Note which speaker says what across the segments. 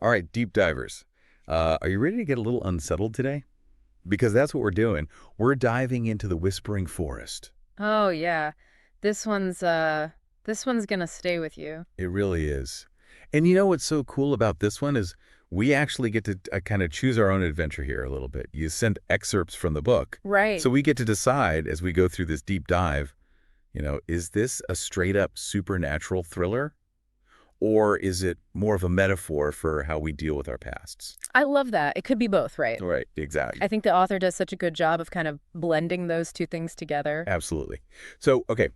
Speaker 1: All right, deep divers. Are you ready to get a little unsettled today? Because that's what we're doing. We're diving into the whispering forest.
Speaker 2: Oh yeah. This one's uh this one's gonna stay with you.
Speaker 1: It really is. And you know what's so cool about this one is we actually get to kind of choose our own adventure here a little bit. You send excerpts from the book.
Speaker 2: Right.
Speaker 1: So we get to decide as we go through this deep dive, is this a straight up supernatural thriller? Or is it more of a metaphor for how we deal with our pasts?
Speaker 2: I love that. It could be both, right?
Speaker 1: Right, exactly.
Speaker 2: I think the author does such a good job of kind of blending those two things together.
Speaker 1: Absolutely. So, okay,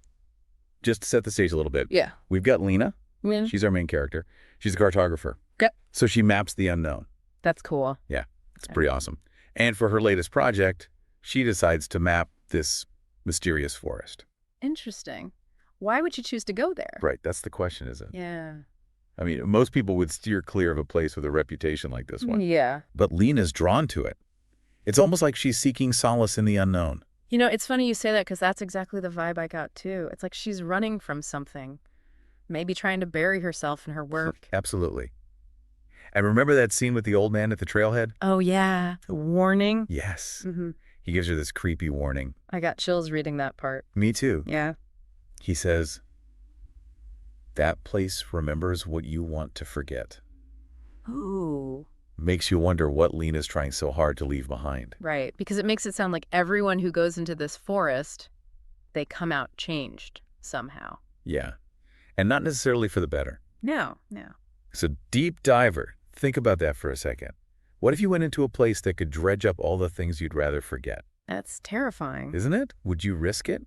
Speaker 1: just to set the stage a little bit,
Speaker 2: Yeah.
Speaker 1: we've got Lena.
Speaker 2: Mm.
Speaker 1: She's our main character. She's a cartographer.
Speaker 2: Yep.
Speaker 1: So she maps the unknown.
Speaker 2: That's cool.
Speaker 1: Yeah, it's pretty awesome. And for her latest project, she decides to map this mysterious forest.
Speaker 2: Interesting. Why would you choose to go there?
Speaker 1: Right, that's the question, isn't it?
Speaker 2: Yeah.
Speaker 1: I mean, most people would steer clear of a place with a reputation like this one.
Speaker 2: Yeah.
Speaker 1: But Lena's drawn to it. It's almost like she's seeking solace in the unknown.
Speaker 2: You know, it's funny you say that because that's exactly the vibe I got too. It's like she's running from something, maybe trying to bury herself in her work.
Speaker 1: Absolutely. And remember that scene with the old man at the trailhead?
Speaker 2: Oh yeah. The warning.
Speaker 1: Yes.
Speaker 2: Mm-hmm.
Speaker 1: He gives her this creepy warning.
Speaker 2: I got chills reading that part.
Speaker 1: Me too.
Speaker 2: Yeah.
Speaker 1: He says, that place remembers what you want to forget.
Speaker 2: Ooh.
Speaker 1: Makes you wonder what Lena's trying so hard to leave behind.
Speaker 2: Right, because it makes it sound like everyone who goes into this forest, they come out changed somehow.
Speaker 1: Yeah. And not necessarily for the better.
Speaker 2: No.
Speaker 1: So deep diver, think about that for a second. What if you went into a place that could dredge up all the things you'd rather forget?
Speaker 2: That's terrifying.
Speaker 1: Isn't it? Would you risk it?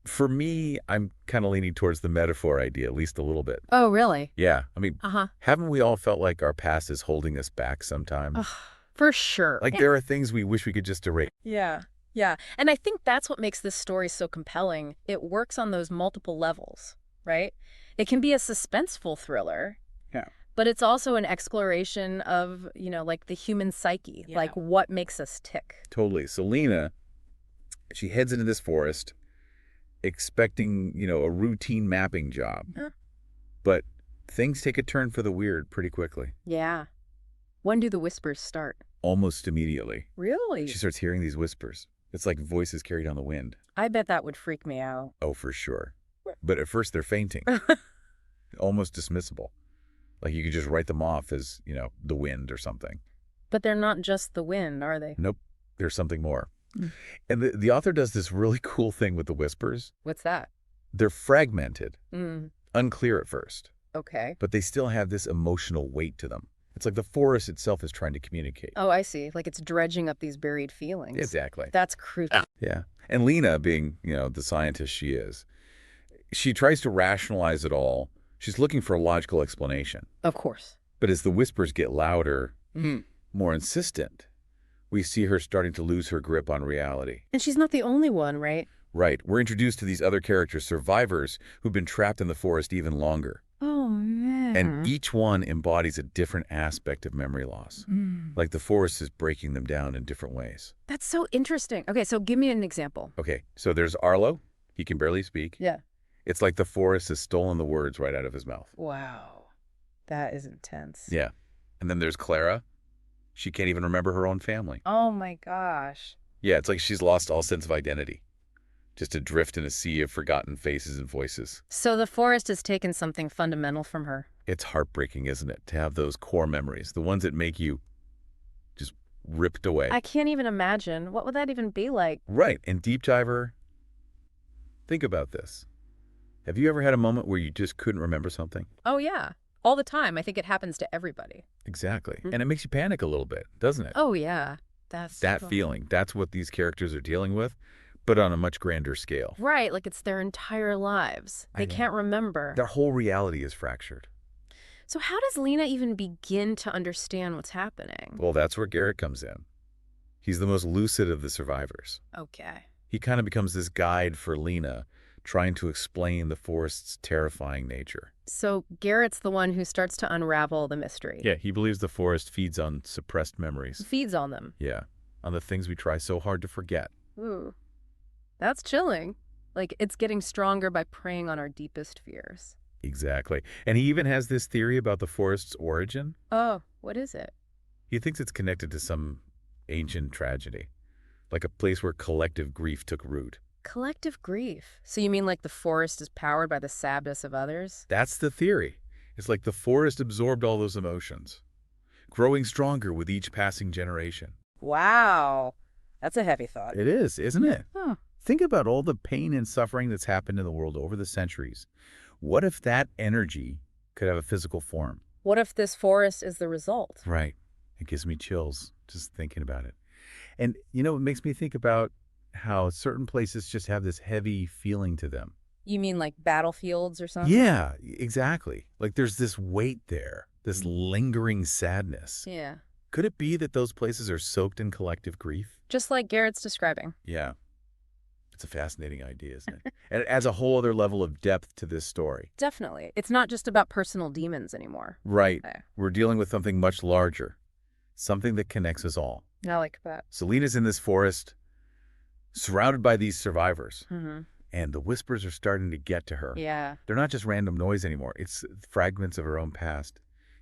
Speaker 1: For me, I'm kind of leaning towards the metaphor idea, at least a little bit.
Speaker 2: Oh, really?
Speaker 1: Yeah. I mean,
Speaker 2: Uh-huh.
Speaker 1: haven't we all felt like our past is holding us back sometimes?
Speaker 2: Ugh, for sure.
Speaker 1: Like there are things we wish we could just erase.
Speaker 2: Yeah. And I think that's what makes this story so compelling. It works on those multiple levels, right? It can be a suspenseful thriller.
Speaker 1: Yeah.
Speaker 2: But it's also an exploration of, like the human psyche, like what makes us tick.
Speaker 1: Totally. So Lena, she heads into this forest expecting, a routine mapping job. But things take a turn for the weird pretty quickly.
Speaker 2: Yeah. When do the whispers start?
Speaker 1: Almost immediately.
Speaker 2: Really?
Speaker 1: She starts hearing these whispers. It's like voices carried on the wind.
Speaker 2: I bet that would freak me out.
Speaker 1: Oh, for sure. But at first they're fainting. Almost dismissible. Like you could just write them off as, the wind or something.
Speaker 2: But they're not just the wind, are they?
Speaker 1: Nope. There's something more. And the author does this really cool thing with the whispers.
Speaker 2: What's that?
Speaker 1: They're fragmented, unclear at first,
Speaker 2: Okay.
Speaker 1: but they still have this emotional weight to them. It's like the forest itself is trying to communicate.
Speaker 2: Oh, I see. Like it's dredging up these buried feelings.
Speaker 1: Exactly.
Speaker 2: That's crucial.
Speaker 1: Yeah. And Lena, being, the scientist she is, she tries to rationalize it all. She's looking for a logical explanation.
Speaker 2: Of course.
Speaker 1: But as the whispers get louder, more insistent, we see her starting to lose her grip on reality.
Speaker 2: And she's not the only one, right?
Speaker 1: Right. We're introduced to these other characters, survivors, who've been trapped in the forest even longer.
Speaker 2: Oh, man.
Speaker 1: And each one embodies a different aspect of memory loss. Like the forest is breaking them down in different ways.
Speaker 2: That's so interesting. Okay, so give me an example.
Speaker 1: Okay, so there's Arlo. He can barely speak.
Speaker 2: Yeah.
Speaker 1: It's like the forest has stolen the words right out of his mouth.
Speaker 2: Wow. That is intense.
Speaker 1: Yeah. And then there's Clara. She can't even remember her own family.
Speaker 2: Oh, my gosh.
Speaker 1: Yeah, it's like she's lost all sense of identity. Just adrift in a sea of forgotten faces and voices.
Speaker 2: So the forest has taken something fundamental from her.
Speaker 1: It's heartbreaking, isn't it, to have those core memories, the ones that make you just ripped away.
Speaker 2: I can't even imagine. What would that even be like?
Speaker 1: Right. And Deep Diver, think about this. Have you ever had a moment where you just couldn't remember something?
Speaker 2: Oh, yeah. All the time. I think it happens to everybody.
Speaker 1: Exactly. And it makes you panic a little bit, doesn't it?
Speaker 2: Oh, yeah. That's
Speaker 1: that
Speaker 2: cool.
Speaker 1: feeling. That's what these characters are dealing with, but on a much grander scale.
Speaker 2: Right, like it's their entire lives. They can't remember.
Speaker 1: Their whole reality is fractured.
Speaker 2: So how does Lena even begin to understand what's happening?
Speaker 1: Well, that's where Garrett comes in. He's the most lucid of the survivors.
Speaker 2: Okay.
Speaker 1: He kind of becomes this guide for Lena, trying to explain the forest's terrifying nature.
Speaker 2: So Garrett's the one who starts to unravel the mystery.
Speaker 1: Yeah, he believes the forest feeds on suppressed memories.
Speaker 2: Feeds on them.
Speaker 1: Yeah, on the things we try so hard to forget.
Speaker 2: Ooh. That's chilling. Like, it's getting stronger by preying on our deepest fears.
Speaker 1: Exactly. And he even has this theory about the forest's origin.
Speaker 2: Oh, what is it?
Speaker 1: He thinks it's connected to some ancient tragedy, like a place where collective grief took root.
Speaker 2: Collective grief. So you mean like the forest is powered by the sadness of others?
Speaker 1: That's the theory. It's like the forest absorbed all those emotions, growing stronger with each passing generation.
Speaker 2: Wow. That's a heavy thought.
Speaker 1: It is, isn't it?
Speaker 2: Huh.
Speaker 1: Think about all the pain and suffering that's happened in the world over the centuries. What if that energy could have a physical form?
Speaker 2: What if this forest is the result?
Speaker 1: Right. It gives me chills just thinking about it. And, it makes me think about how certain places just have this heavy feeling to them.
Speaker 2: You mean like battlefields or something?
Speaker 1: Yeah, exactly. Like there's this weight there, this lingering sadness.
Speaker 2: Yeah.
Speaker 1: Could it be that those places are soaked in collective grief?
Speaker 2: Just like Garrett's describing.
Speaker 1: Yeah. It's a fascinating idea, isn't it? And it adds a whole other level of depth to this story.
Speaker 2: Definitely. It's not just about personal demons anymore.
Speaker 1: Right.
Speaker 2: Okay.
Speaker 1: We're dealing with something much larger, something that connects us all.
Speaker 2: I like that.
Speaker 1: Selena's in this forest, surrounded by these survivors,
Speaker 2: Mm-hmm.
Speaker 1: and the whispers are starting to get to her.
Speaker 2: Yeah.
Speaker 1: They're not just random noise anymore. It's fragments of her own past,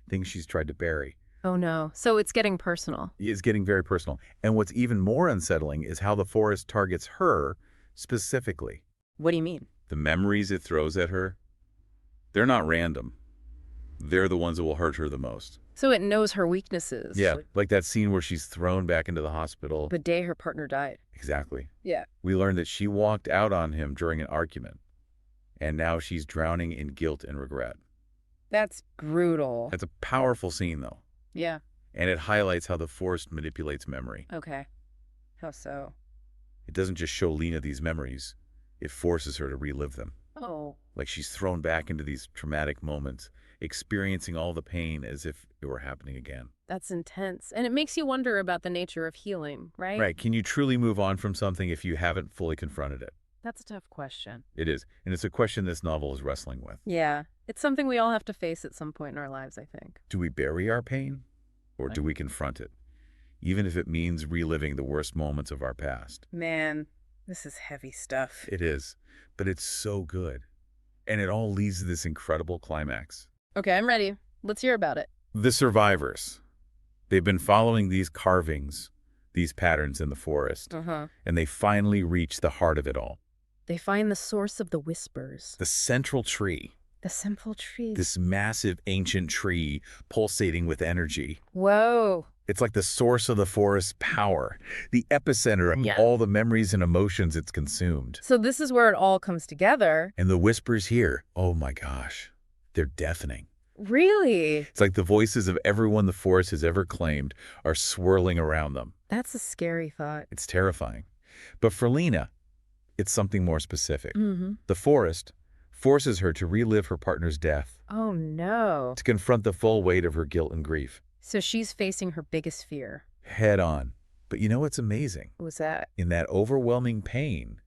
Speaker 1: things she's tried to bury.
Speaker 2: Oh, no. So it's getting personal.
Speaker 1: It's getting very personal. And what's even more unsettling is how the forest targets her specifically.
Speaker 2: What do you mean?
Speaker 1: The memories it throws at her, they're not random. They're the ones that will hurt her the most.
Speaker 2: So it knows her weaknesses.
Speaker 1: Yeah, like that scene where she's thrown back into the hospital.
Speaker 2: The day her partner died.
Speaker 1: Exactly.
Speaker 2: Yeah.
Speaker 1: We learned that she walked out on him during an argument, and now she's drowning in guilt and regret.
Speaker 2: That's brutal.
Speaker 1: That's a powerful scene, though,
Speaker 2: Yeah.
Speaker 1: and it highlights how the forest manipulates memory.
Speaker 2: Okay. How so?
Speaker 1: It doesn't just show Lena these memories, it forces her to relive them.
Speaker 2: Oh.
Speaker 1: Like she's thrown back into these traumatic moments, experiencing all the pain as if it were happening again.
Speaker 2: That's intense. And it makes you wonder about the nature of healing, right?
Speaker 1: Right. Can you truly move on from something if you haven't fully confronted it?
Speaker 2: That's a tough question.
Speaker 1: It is. And it's a question this novel is wrestling with.
Speaker 2: Yeah. It's something we all have to face at some point in our lives, I think.
Speaker 1: Do we bury our pain, or do we confront it, even if it means reliving the worst moments of our past?
Speaker 2: Man, this is heavy stuff.
Speaker 1: It is. But it's so good. And it all leads to this incredible climax.
Speaker 2: Okay, I'm ready. Let's hear about it.
Speaker 1: The survivors. They've been following these carvings, these patterns in the forest,
Speaker 2: Uh-huh.
Speaker 1: and they finally reach the heart of it all.
Speaker 2: They find the source of the whispers.
Speaker 1: The central tree,
Speaker 2: The simple trees.
Speaker 1: this massive ancient tree pulsating with energy.
Speaker 2: Whoa.
Speaker 1: It's like the source of the forest's power, the epicenter of
Speaker 2: Yeah.
Speaker 1: all the memories and emotions it's consumed.
Speaker 2: So this is where it all comes together.
Speaker 1: And the whispers here, oh my gosh, they're deafening.
Speaker 2: Really?
Speaker 1: It's like the voices of everyone the forest has ever claimed are swirling around them.
Speaker 2: That's a scary thought.
Speaker 1: It's terrifying. But for Lena, it's something more specific.
Speaker 2: Mm-hmm.
Speaker 1: The forest forces her to relive her partner's death,
Speaker 2: Oh, no.
Speaker 1: to confront the full weight of her guilt and grief,
Speaker 2: So she's facing her biggest fear.
Speaker 1: head on. But you know what's amazing?
Speaker 2: What was that?
Speaker 1: In that overwhelming pain,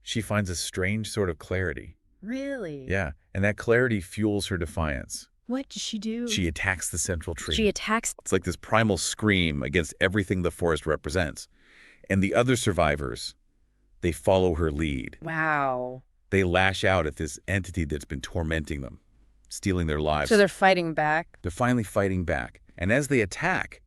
Speaker 1: she finds a strange sort of clarity.
Speaker 2: Really?
Speaker 1: Yeah, and that clarity fuels her defiance.
Speaker 2: What did she do?
Speaker 1: She attacks the central tree.
Speaker 2: She attacks.
Speaker 1: It's like this primal scream against everything the forest represents. And the other survivors, they follow her lead.
Speaker 2: Wow.
Speaker 1: They lash out at this entity that's been tormenting them, stealing their lives.
Speaker 2: So they're fighting back?
Speaker 1: They're finally fighting back. And as they attack,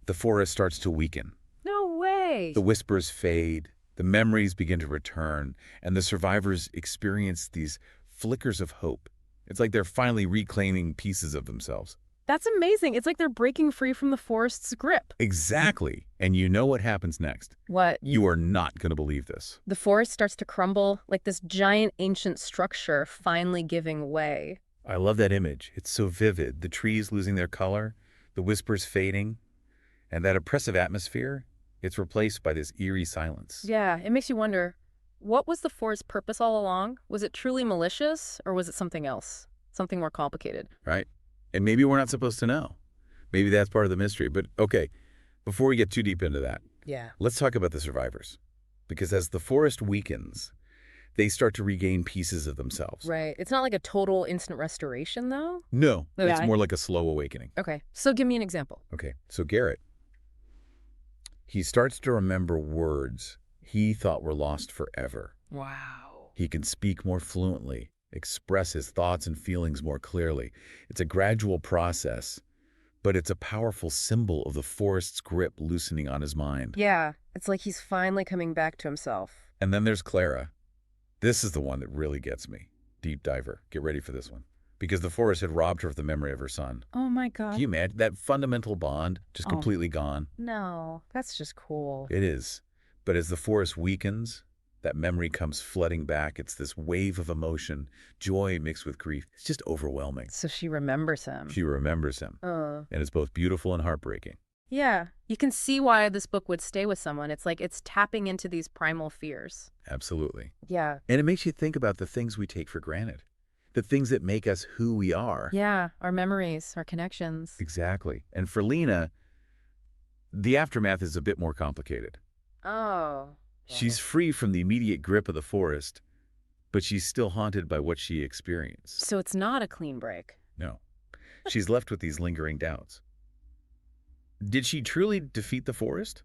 Speaker 1: the forest starts to weaken.
Speaker 2: No way.
Speaker 1: The whispers fade, the memories begin to return, and the survivors experience these flickers of hope. It's like they're finally reclaiming pieces of themselves.
Speaker 2: That's amazing. It's like they're breaking free from the forest's grip.
Speaker 1: Exactly. And you know what happens next.
Speaker 2: What?
Speaker 1: You are not going to believe this.
Speaker 2: The forest starts to crumble, like this giant ancient structure finally giving way.
Speaker 1: I love that image. It's so vivid. The trees losing their color, the whispers fading, and that oppressive atmosphere, it's replaced by this eerie silence.
Speaker 2: Yeah, it makes you wonder, what was the forest's purpose all along? Was it truly malicious, or was it something else? Something more complicated?
Speaker 1: Right? And maybe we're not supposed to know. Maybe that's part of the mystery. But okay, before we get too deep into that,
Speaker 2: Yeah.
Speaker 1: let's talk about the survivors. Because as the forest weakens, they start to regain pieces of themselves.
Speaker 2: Right. It's not like a total instant restoration, though?
Speaker 1: No,
Speaker 2: Okay.
Speaker 1: it's more like a slow awakening.
Speaker 2: Okay, so give me an example.
Speaker 1: Okay, so Garrett, he starts to remember words he thought were lost forever.
Speaker 2: Wow.
Speaker 1: He can speak more fluently, express his thoughts and feelings more clearly. It's a gradual process, but it's a powerful symbol of the forest's grip loosening on his mind.
Speaker 2: Yeah, it's like he's finally coming back to himself.
Speaker 1: And then there's Clara. This is the one that really gets me. Deep diver. Get ready for this one. Because the forest had robbed her of the memory of her son.
Speaker 2: Oh my God.
Speaker 1: Can you imagine that fundamental bond just completely gone?
Speaker 2: No, that's just cool.
Speaker 1: It is. But as the forest weakens, that memory comes flooding back. It's this wave of emotion, joy mixed with grief. It's just overwhelming.
Speaker 2: So she remembers him.
Speaker 1: She remembers him. And it's both beautiful and heartbreaking.
Speaker 2: Yeah, you can see why this book would stay with someone. It's like it's tapping into these primal fears.
Speaker 1: Absolutely.
Speaker 2: Yeah.
Speaker 1: And it makes you think about the things we take for granted. The things that make us who we are.
Speaker 2: Yeah, our memories, our connections.
Speaker 1: Exactly. And for Lena, the aftermath is a bit more complicated.
Speaker 2: Oh.
Speaker 1: She's free from the immediate grip of the forest, but she's still haunted by what she experienced.
Speaker 2: So it's not a clean break.
Speaker 1: No. She's left with these lingering doubts. Did she truly defeat the forest?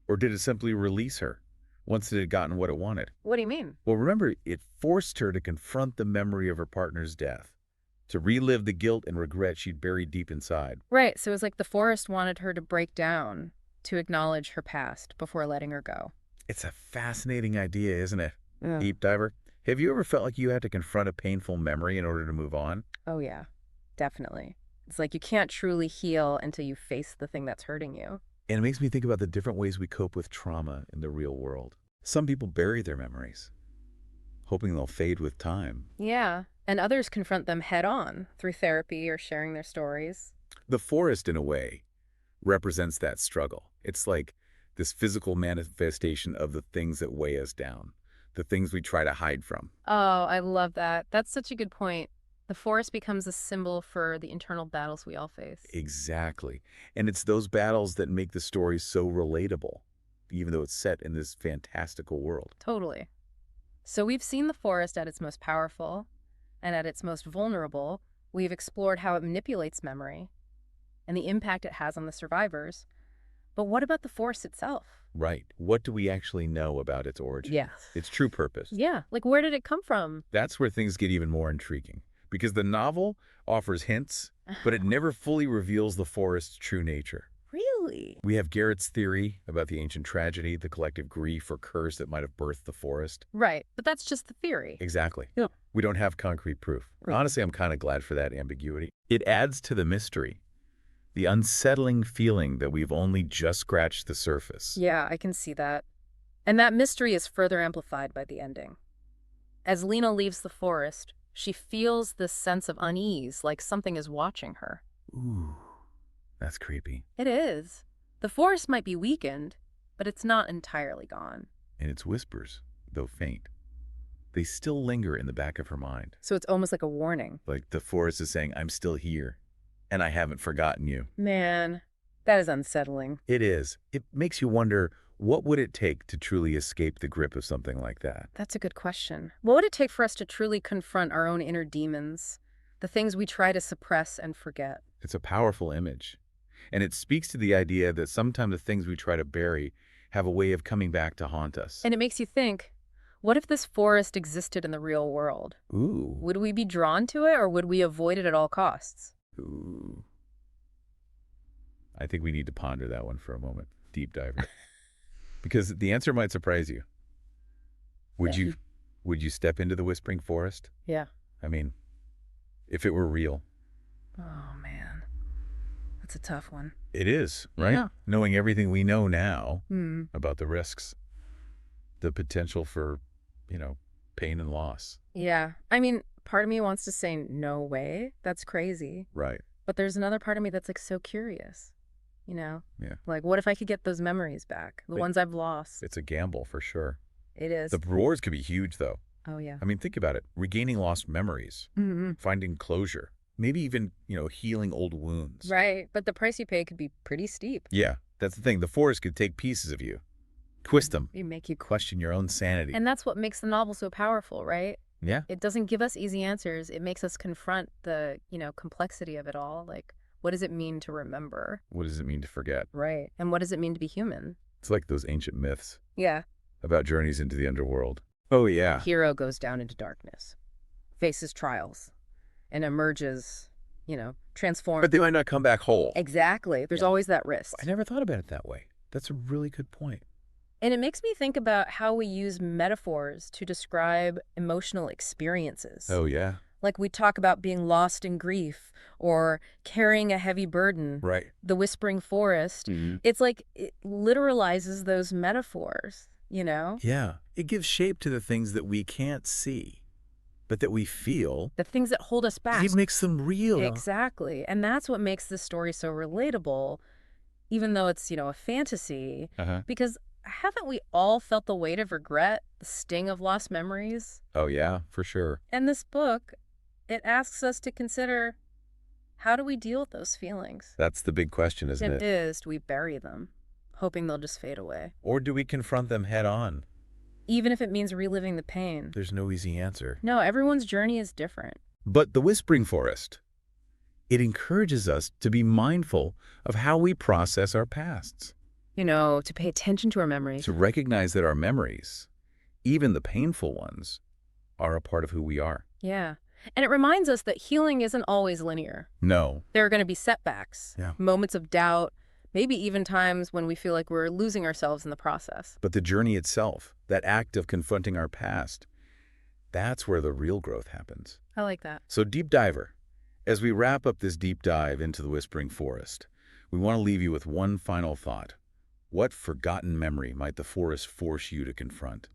Speaker 1: Or did it simply release her once it had gotten what it wanted?
Speaker 2: What do you mean?
Speaker 1: Well, remember, it forced her to confront the memory of her partner's death, to relive the guilt and regret she'd buried deep inside.
Speaker 2: Right, so it was like the forest wanted her to break down, to acknowledge her past before letting her go.
Speaker 1: It's a fascinating idea, isn't it?
Speaker 2: Yeah.
Speaker 1: Deep diver. Have you ever felt like you had to confront a painful memory in order to move on?
Speaker 2: Oh yeah, definitely. It's like you can't truly heal until you face the thing that's hurting you.
Speaker 1: And it makes me think about the different ways we cope with trauma in the real world. Some people bury their memories, hoping they'll fade with time.
Speaker 2: Yeah, and others confront them head on through therapy or sharing their stories.
Speaker 1: The forest, in a way, represents that struggle. It's like this physical manifestation of the things that weigh us down, the things we try to hide from.
Speaker 2: Oh, I love that. That's such a good point. The forest becomes a symbol for the internal battles we all face.
Speaker 1: Exactly. And it's those battles that make the story so relatable, even though it's set in this fantastical world.
Speaker 2: Totally. So we've seen the forest at its most powerful and at its most vulnerable. We've explored how it manipulates memory and the impact it has on the survivors. But what about the forest itself?
Speaker 1: Right. What do we actually know about its origin?
Speaker 2: Yes.
Speaker 1: Its true purpose?
Speaker 2: Yeah, like where did it come from?
Speaker 1: That's where things get even more intriguing. Because the novel offers hints, but it never fully reveals the forest's true nature.
Speaker 2: Really?
Speaker 1: We have Garrett's theory about the ancient tragedy, the collective grief or curse that might have birthed the forest.
Speaker 2: Right, but that's just the theory.
Speaker 1: Exactly.
Speaker 2: Yeah.
Speaker 1: We don't have concrete proof.
Speaker 2: Right.
Speaker 1: Honestly, I'm kind of glad for that ambiguity. It adds to the mystery, the unsettling feeling that we've only just scratched the surface.
Speaker 2: Yeah, I can see that. And that mystery is further amplified by the ending. As Lena leaves the forest, she feels this sense of unease, like something is watching her.
Speaker 1: Ooh, that's creepy.
Speaker 2: It is. The forest might be weakened, but it's not entirely gone.
Speaker 1: And its whispers, though faint, they still linger in the back of her mind.
Speaker 2: So it's almost like a warning.
Speaker 1: Like the forest is saying, I'm still here, and I haven't forgotten you.
Speaker 2: Man, that is unsettling.
Speaker 1: It is. It makes you wonder, what would it take to truly escape the grip of something like that?
Speaker 2: That's a good question. What would it take for us to truly confront our own inner demons, the things we try to suppress and forget?
Speaker 1: It's a powerful image. And it speaks to the idea that sometimes the things we try to bury have a way of coming back to haunt us.
Speaker 2: And it makes you think, what if this forest existed in the real world?
Speaker 1: Ooh.
Speaker 2: Would we be drawn to it, or would we avoid it at all costs?
Speaker 1: Ooh. I think we need to ponder that one for a moment. Deep diver. Because the answer might surprise you. Would you step into the whispering forest?
Speaker 2: Yeah.
Speaker 1: I mean, if it were real.
Speaker 2: Oh, man. That's a tough one.
Speaker 1: It is, right?
Speaker 2: Yeah.
Speaker 1: Knowing everything we know now
Speaker 2: Hmm.
Speaker 1: about the risks, the potential for, pain and loss.
Speaker 2: Yeah. I mean, part of me wants to say, no way. That's crazy.
Speaker 1: Right.
Speaker 2: But there's another part of me that's like so curious.
Speaker 1: Yeah.
Speaker 2: Like, what if I could get those memories back? The ones I've lost.
Speaker 1: It's a gamble for sure.
Speaker 2: It is.
Speaker 1: The rewards could be huge, though.
Speaker 2: Oh, yeah.
Speaker 1: I mean, think about it. Regaining lost memories, finding closure, maybe even, healing old wounds.
Speaker 2: Right. But the price you pay could be pretty steep.
Speaker 1: Yeah, that's the thing. The forest could take pieces of you, twist them,
Speaker 2: It make you
Speaker 1: question your own sanity.
Speaker 2: And that's what makes the novel so powerful, right?
Speaker 1: Yeah.
Speaker 2: It doesn't give us easy answers. It makes us confront the, complexity of it all. Like, what does it mean to remember?
Speaker 1: What does it mean to forget?
Speaker 2: Right. And what does it mean to be human?
Speaker 1: It's like those ancient myths
Speaker 2: Yeah.
Speaker 1: about journeys into the underworld. Oh, yeah.
Speaker 2: Hero goes down into darkness. faces trials and emerges, transformed.
Speaker 1: But they might not come back whole.
Speaker 2: Exactly. There's
Speaker 1: Yeah.
Speaker 2: always that risk.
Speaker 1: I never thought about it that way. That's a really good point.
Speaker 2: And it makes me think about how we use metaphors to describe emotional experiences.
Speaker 1: Oh, yeah.
Speaker 2: Like we talk about being lost in grief or carrying a heavy burden.
Speaker 1: Right.
Speaker 2: The whispering forest. It's like it literalizes those metaphors,
Speaker 1: Yeah. It gives shape to the things that we can't see, but that we feel.
Speaker 2: The things that hold us back.
Speaker 1: It makes them real.
Speaker 2: Exactly. And that's what makes this story so relatable, even though it's, a fantasy. Because haven't we all felt the weight of regret, the sting of lost memories?
Speaker 1: Oh, yeah, for sure.
Speaker 2: And this book, it asks us to consider, how do we deal with those feelings?
Speaker 1: That's the big question, isn't it?
Speaker 2: It is. Do we bury them, hoping they'll just fade away?
Speaker 1: Or do we confront them head on?
Speaker 2: Even if it means reliving the pain.
Speaker 1: There's no easy answer.
Speaker 2: No, everyone's journey is different.
Speaker 1: But the Whispering Forest, it encourages us to be mindful of how we process our pasts.
Speaker 2: To pay attention to our memories.
Speaker 1: To recognize that our memories, even the painful ones, are a part of who we are.
Speaker 2: Yeah. And it reminds us that healing isn't always linear.
Speaker 1: No.
Speaker 2: There are going to be setbacks,
Speaker 1: Yeah.
Speaker 2: moments of doubt, maybe even times when we feel like we're losing ourselves in the process.
Speaker 1: But the journey itself, that act of confronting our past, that's where the real growth happens.
Speaker 2: I like that.
Speaker 1: So Deep Diver, as we wrap up this deep dive into the Whispering Forest, we want to leave you with one final thought. What forgotten memory might the forest force you to confront?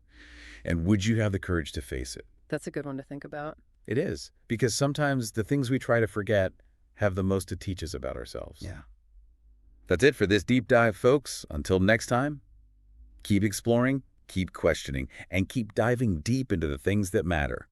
Speaker 1: And would you have the courage to face it?
Speaker 2: That's a good one to think about.
Speaker 1: It is, because sometimes the things we try to forget have the most to teach us about ourselves.
Speaker 2: Yeah.
Speaker 1: That's it for this deep dive, folks. Until next time, keep exploring, keep questioning, and keep diving deep into the things that matter.